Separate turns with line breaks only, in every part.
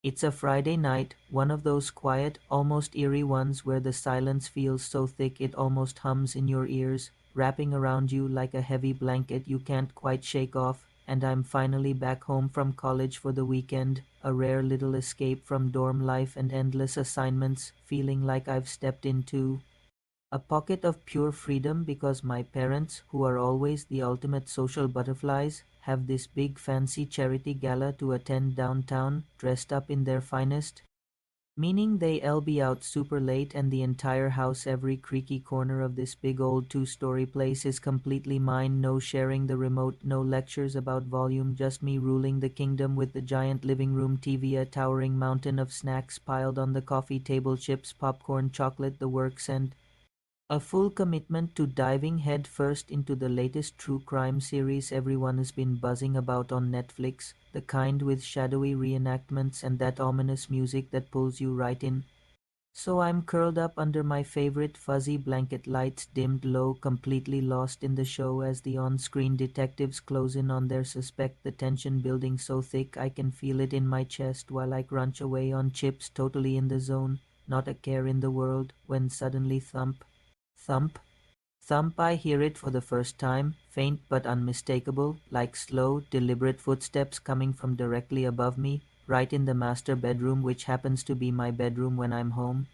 It's a Friday night, one of those quiet, almost eerie ones where the silence feels so thick it almost hums in your ears, wrapping around you like a heavy blanket you can't quite shake off, and I'm finally back home from college for the weekend, a rare little escape from dorm life and endless assignments, feeling like I've stepped into a pocket of pure freedom because my parents, who are always the ultimate social butterflies, have this big fancy charity gala to attend downtown, dressed up in their finest. Meaning they'll be out super late and the entire house, every creaky corner of this big old two-story place is completely mine, no sharing the remote, no lectures about volume, just me ruling the kingdom with the giant living room TV, a towering mountain of snacks piled on the coffee table, chips, popcorn, chocolate, the works, and a full commitment to diving headfirst into the latest true crime series everyone has been buzzing about on Netflix, the kind with shadowy reenactments and that ominous music that pulls you right in. So I'm curled up under my favorite fuzzy blanket, lights dimmed low, completely lost in the show as the on-screen detectives close in on their suspect, the tension building so thick I can feel it in my chest while I crunch away on chips, totally in the zone, not a care in the world, when suddenly thump, thump, thump, I hear it for the first time, faint but unmistakable, like slow, deliberate footsteps coming from directly above me, right in the master bedroom, which happens to be my bedroom when I'm home.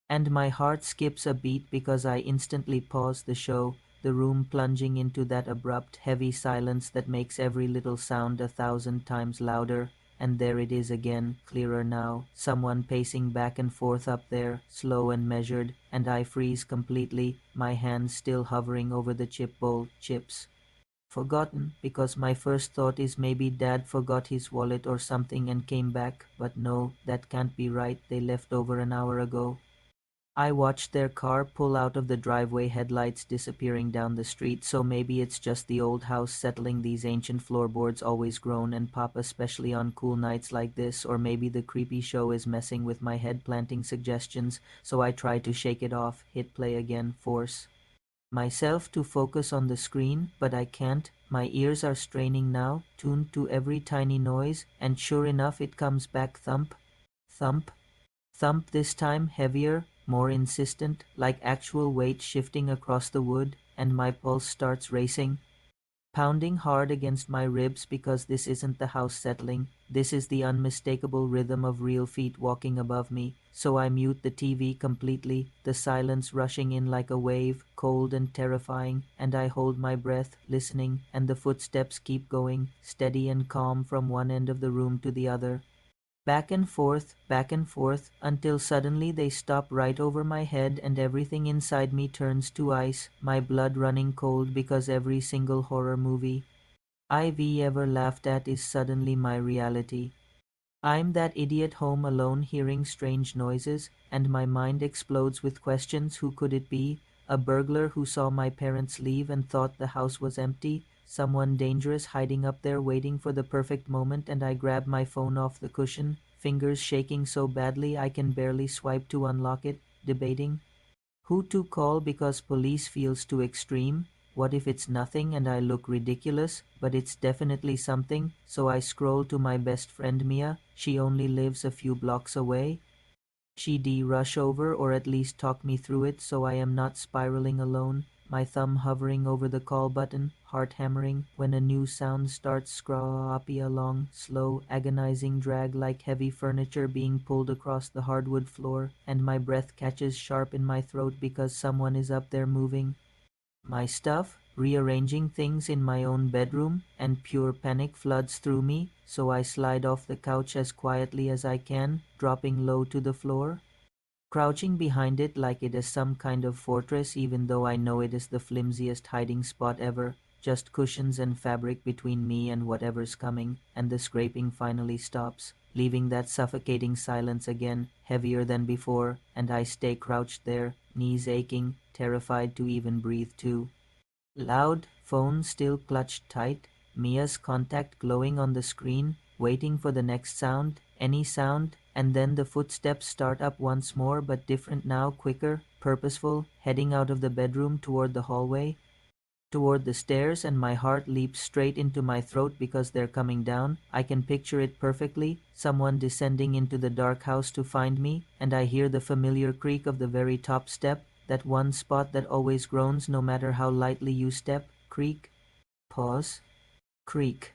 And my heart skips a beat because I instantly pause the show, the room plunging into that abrupt, heavy silence that makes every little sound 1,000 times louder. And there it is again, clearer now, someone pacing back and forth up there, slow and measured, and I freeze completely, my hands still hovering over the chip bowl, chips. Forgotten, because my first thought is maybe Dad forgot his wallet or something and came back, but no, that can't be right, they left over an hour ago. I watched their car pull out of the driveway, headlights disappearing down the street, so maybe it's just the old house settling. These ancient floorboards always groan and pop, especially on cool nights like this, or maybe the creepy show is messing with my head, planting suggestions, so I try to shake it off, hit play again, force myself to focus on the screen, but I can't. My ears are straining now, tuned to every tiny noise, and sure enough it comes back, thump, thump, thump, this time heavier, more insistent, like actual weight shifting across the wood, and my pulse starts racing, pounding hard against my ribs because this isn't the house settling, this is the unmistakable rhythm of real feet walking above me. So I mute the TV completely, the silence rushing in like a wave, cold and terrifying, and I hold my breath, listening, and the footsteps keep going, steady and calm from one end of the room to the other, back and forth, until suddenly they stop right over my head and everything inside me turns to ice, my blood running cold because every single horror movie I've ever laughed at is suddenly my reality. I'm that idiot home alone hearing strange noises, and my mind explodes with questions. Who could it be? A burglar who saw my parents leave and thought the house was empty? Someone dangerous hiding up there waiting for the perfect moment? And I grab my phone off the cushion, fingers shaking so badly I can barely swipe to unlock it, debating who to call because police feels too extreme. What if it's nothing and I look ridiculous, but it's definitely something? So I scroll to my best friend Mia. She only lives a few blocks away. She'd rush over or at least talk me through it so I am not spiraling alone, my thumb hovering over the call button, heart hammering, when a new sound starts scrappy along, slow, agonizing drag like heavy furniture being pulled across the hardwood floor, and my breath catches sharp in my throat because someone is up there moving my stuff, rearranging things in my own bedroom, and pure panic floods through me, so I slide off the couch as quietly as I can, dropping low to the floor, crouching behind it like it is some kind of fortress, even though I know it is the flimsiest hiding spot ever, just cushions and fabric between me and whatever's coming, and the scraping finally stops, leaving that suffocating silence again, heavier than before, and I stay crouched there, knees aching, terrified to even breathe too. Loud, phone still clutched tight, Mia's contact glowing on the screen, waiting for the next sound, any sound, and then the footsteps start up once more, but different now, quicker, purposeful, heading out of the bedroom toward the hallway. toward the stairs and my heart leaps straight into my throat because they're coming down. I can picture it perfectly, someone descending into the dark house to find me, and I hear the familiar creak of the very top step, that one spot that always groans no matter how lightly you step. Creak, pause, creak,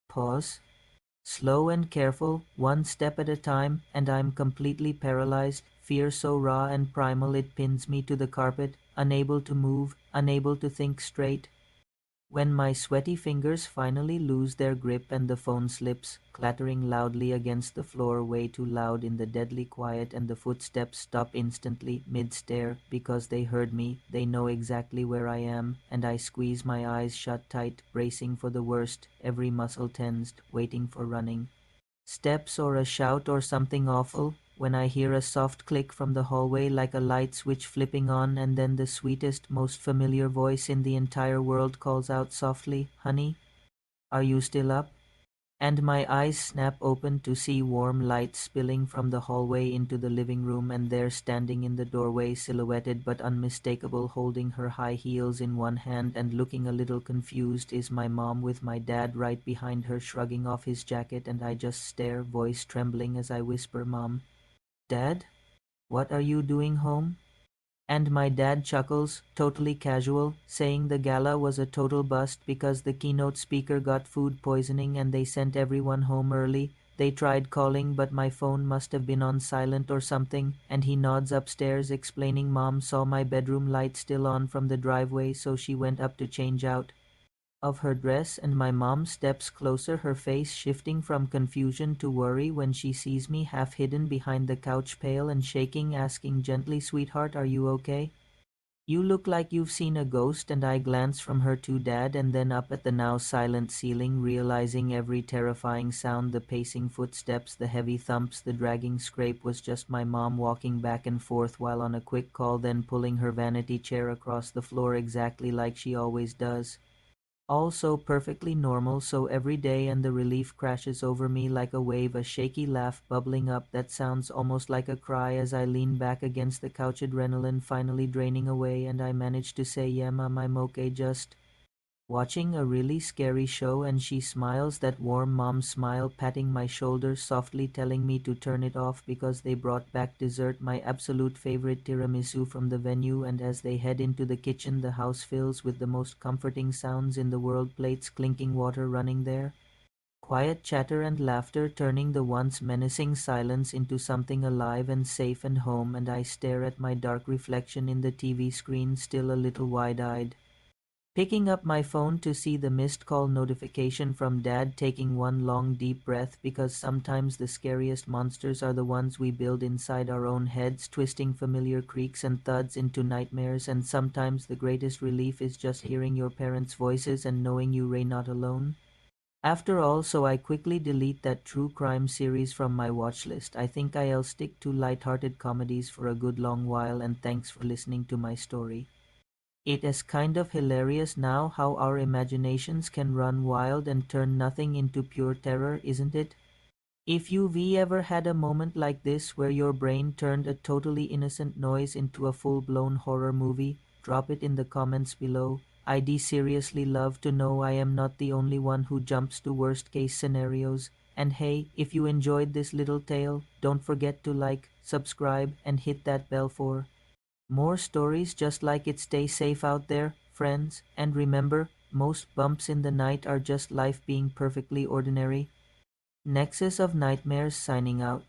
pause. Slow and careful, one step at a time, and I'm completely paralyzed, fear so raw and primal it pins me to the carpet, unable to move, unable to think straight. When my sweaty fingers finally lose their grip and the phone slips, clattering loudly against the floor, way too loud in the deadly quiet, and the footsteps stop instantly, mid-stare, because they heard me, they know exactly where I am, and I squeeze my eyes shut tight, bracing for the worst, every muscle tensed, waiting for running. Steps or a shout or something awful, when I hear a soft click from the hallway like a light switch flipping on, and then the sweetest, most familiar voice in the entire world calls out softly, "Honey, are you still up?" And my eyes snap open to see warm light spilling from the hallway into the living room, and there standing in the doorway, silhouetted but unmistakable, holding her high heels in one hand and looking a little confused, is my mom, with my dad right behind her shrugging off his jacket, and I just stare, voice trembling as I whisper, "Mom, Dad, what are you doing home?" And my dad chuckles, totally casual, saying the gala was a total bust because the keynote speaker got food poisoning and they sent everyone home early. They tried calling, but my phone must have been on silent or something, and he nods upstairs, explaining Mom saw my bedroom light still on from the driveway, so she went up to change out of her dress, and my mom steps closer, her face shifting from confusion to worry when she sees me half hidden behind the couch, pale and shaking, asking gently, "Sweetheart, are you okay? You look like you've seen a ghost." And I glance from her to Dad and then up at the now silent ceiling, realizing every terrifying sound, the pacing footsteps, the heavy thumps, the dragging scrape, was just my mom walking back and forth while on a quick call, then pulling her vanity chair across the floor exactly like she always does. All so perfectly normal, so every day, and the relief crashes over me like a wave, a shaky laugh bubbling up that sounds almost like a cry as I lean back against the couch, adrenaline finally draining away, and I manage to say, "Yeah, Mom, I'm okay, just watching a really scary show." And she smiles, that warm mom smile, patting my shoulder softly, telling me to turn it off because they brought back dessert, my absolute favorite tiramisu from the venue. And as they head into the kitchen, the house fills with the most comforting sounds in the world, plates clinking, water running there, quiet chatter and laughter, turning the once menacing silence into something alive and safe and home. And I stare at my dark reflection in the TV screen, still a little wide-eyed, picking up my phone to see the missed call notification from Dad, taking one long deep breath, because sometimes the scariest monsters are the ones we build inside our own heads, twisting familiar creaks and thuds into nightmares. And sometimes the greatest relief is just hearing your parents' voices and knowing you are not alone. After all, so I quickly delete that true crime series from my watch list. I think I'll stick to light-hearted comedies for a good long while, and thanks for listening to my story. It is kind of hilarious now how our imaginations can run wild and turn nothing into pure terror, isn't it? If you've ever had a moment like this where your brain turned a totally innocent noise into a full-blown horror movie, drop it in the comments below. I'd seriously love to know I am not the only one who jumps to worst-case scenarios. And hey, if you enjoyed this little tale, don't forget to like, subscribe, and hit that bell for more stories just like it. Stay safe out there, friends, and remember, most bumps in the night are just life being perfectly ordinary. Nexus of Nightmares signing out.